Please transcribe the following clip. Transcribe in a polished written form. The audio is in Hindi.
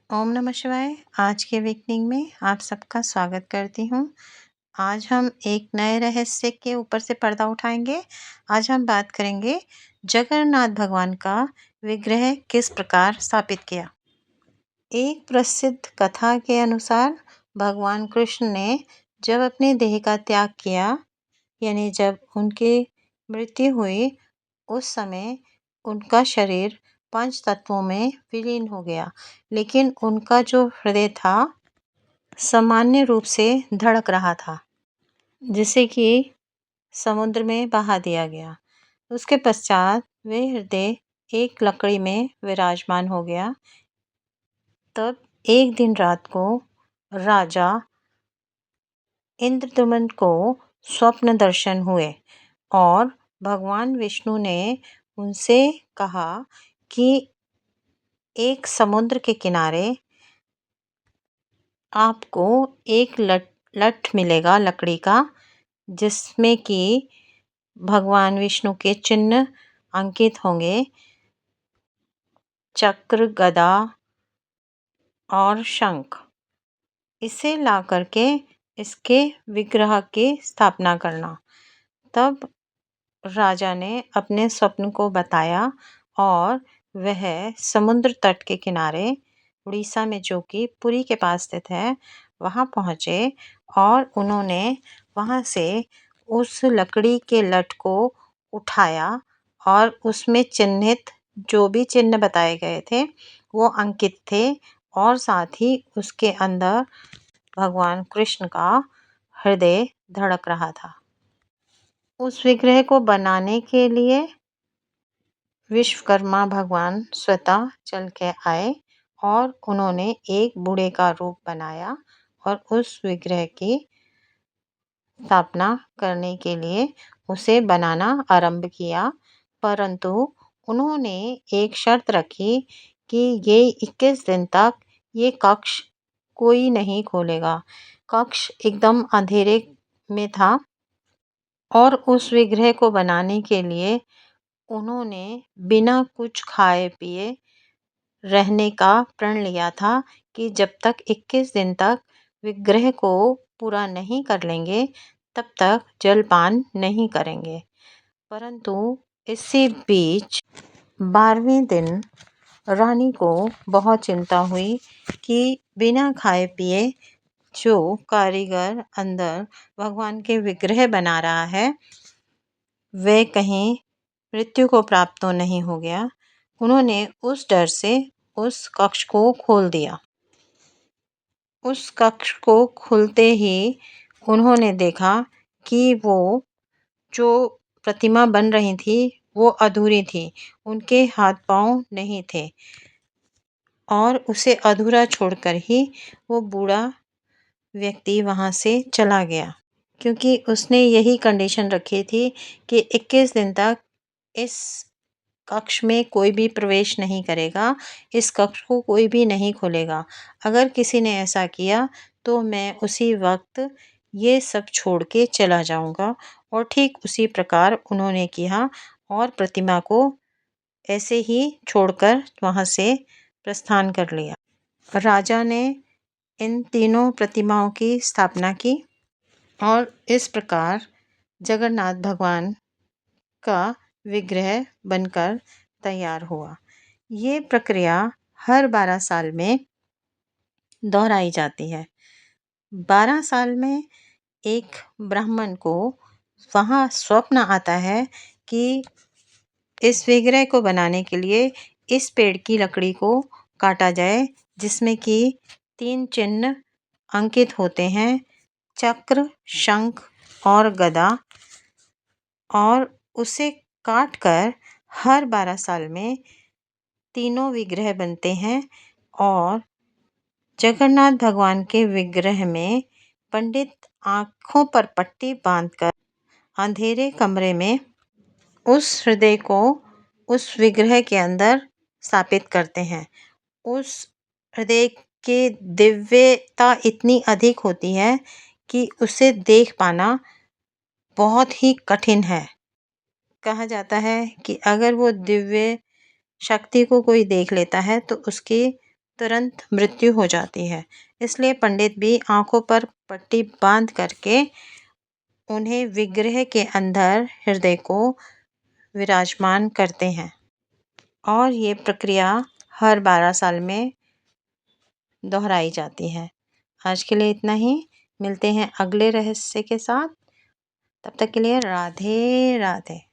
ओम नमः शिवाय। आज के अवेकनिंग में आप सबका स्वागत करती हूँ। आज हम एक नए रहस्य के ऊपर से पर्दा उठाएंगे। आज हम बात करेंगे जगन्नाथ भगवान का विग्रह किस प्रकार स्थापित किया। एक प्रसिद्ध कथा के अनुसार भगवान कृष्ण ने जब अपने देह का त्याग किया, यानी जब उनकी मृत्यु हुई, उस समय उनका शरीर पंच तत्वों में विलीन हो गया, लेकिन उनका जो हृदय था सामान्य रूप से धड़क रहा था, जिसे कि समुद्र में बहा दिया गया। उसके पश्चात वे हृदय एक लकड़ी में विराजमान हो गया। तब एक दिन रात को राजा इंद्रदमन को स्वप्न दर्शन हुए और भगवान विष्णु ने उनसे कहा कि एक समुद्र के किनारे आपको एक लठ मिलेगा लकड़ी का, जिसमें कि भगवान विष्णु के चिन्ह अंकित होंगे, चक्र, गदा और शंख। इसे ला करके इसके विग्रह की स्थापना करना। तब राजा ने अपने स्वप्न को बताया और वह समुद्र तट के किनारे उड़ीसा में, जो कि पुरी के पास स्थित है, वहाँ पहुँचे और उन्होंने वहाँ से उस लकड़ी के लठ को उठाया और उसमें चिन्हित जो भी चिन्ह बताए गए थे वो अंकित थे, और साथ ही उसके अंदर भगवान कृष्ण का हृदय धड़क रहा था। उस विग्रह को बनाने के लिए विश्वकर्मा भगवान स्वतः चल के आए और उन्होंने एक बूढ़े का रूप बनाया और उस विग्रह की स्थापना करने के लिए उसे बनाना आरंभ किया। परंतु उन्होंने एक शर्त रखी कि ये 21 दिन तक ये कक्ष कोई नहीं खोलेगा। कक्ष एकदम अंधेरे में था और उस विग्रह को बनाने के लिए उन्होंने बिना कुछ खाए पिए रहने का प्रण लिया था कि जब तक 21 दिन तक विग्रह को पूरा नहीं कर लेंगे तब तक जलपान नहीं करेंगे। परंतु इसी बीच 12वें दिन रानी को बहुत चिंता हुई कि बिना खाए पिए जो कारीगर अंदर भगवान के विग्रह बना रहा है वह कहीं मृत्यु को प्राप्त तो नहीं हो गया। उन्होंने उस डर से उस कक्ष को खोल दिया। उस कक्ष को खुलते ही उन्होंने देखा कि वो जो प्रतिमा बन रही थी वो अधूरी थी, उनके हाथ पांव नहीं थे और उसे अधूरा छोड़कर ही वो बूढ़ा व्यक्ति वहाँ से चला गया, क्योंकि उसने यही कंडीशन रखी थी कि 21 दिन तक इस कक्ष में कोई भी प्रवेश नहीं करेगा, इस कक्ष को कोई भी नहीं खोलेगा। अगर किसी ने ऐसा किया तो मैं उसी वक्त ये सब छोड़ के चला जाऊंगा। और ठीक उसी प्रकार उन्होंने किया और प्रतिमा को ऐसे ही छोड़कर वहाँ से प्रस्थान कर लिया। राजा ने इन तीनों प्रतिमाओं की स्थापना की और इस प्रकार जगन्नाथ भगवान का विग्रह बनकर तैयार हुआ। ये प्रक्रिया हर 12 साल में दोहराई जाती है। 12 साल में एक ब्राह्मण को वहाँ स्वप्न आता है कि इस विग्रह को बनाने के लिए इस पेड़ की लकड़ी को काटा जाए, जिसमें कि 3 चिन्ह अंकित होते हैं, चक्र, शंख और गदा, और उसे काटकर हर 12 साल में तीनों विग्रह बनते हैं। और जगन्नाथ भगवान के विग्रह में पंडित आँखों पर पट्टी बांधकर अंधेरे कमरे में उस हृदय को उस विग्रह के अंदर स्थापित करते हैं। उस हृदय की दिव्यता इतनी अधिक होती है कि उसे देख पाना बहुत ही कठिन है। कहा जाता है कि अगर वो दिव्य शक्ति को कोई देख लेता है तो उसकी तुरंत मृत्यु हो जाती है। इसलिए पंडित भी आँखों पर पट्टी बाँध करके उन्हें विग्रह के अंदर हृदय को विराजमान करते हैं और ये प्रक्रिया हर 12 साल में दोहराई जाती है। आज के लिए इतना ही। मिलते हैं अगले रहस्य के साथ। तब तक के लिए राधे राधे।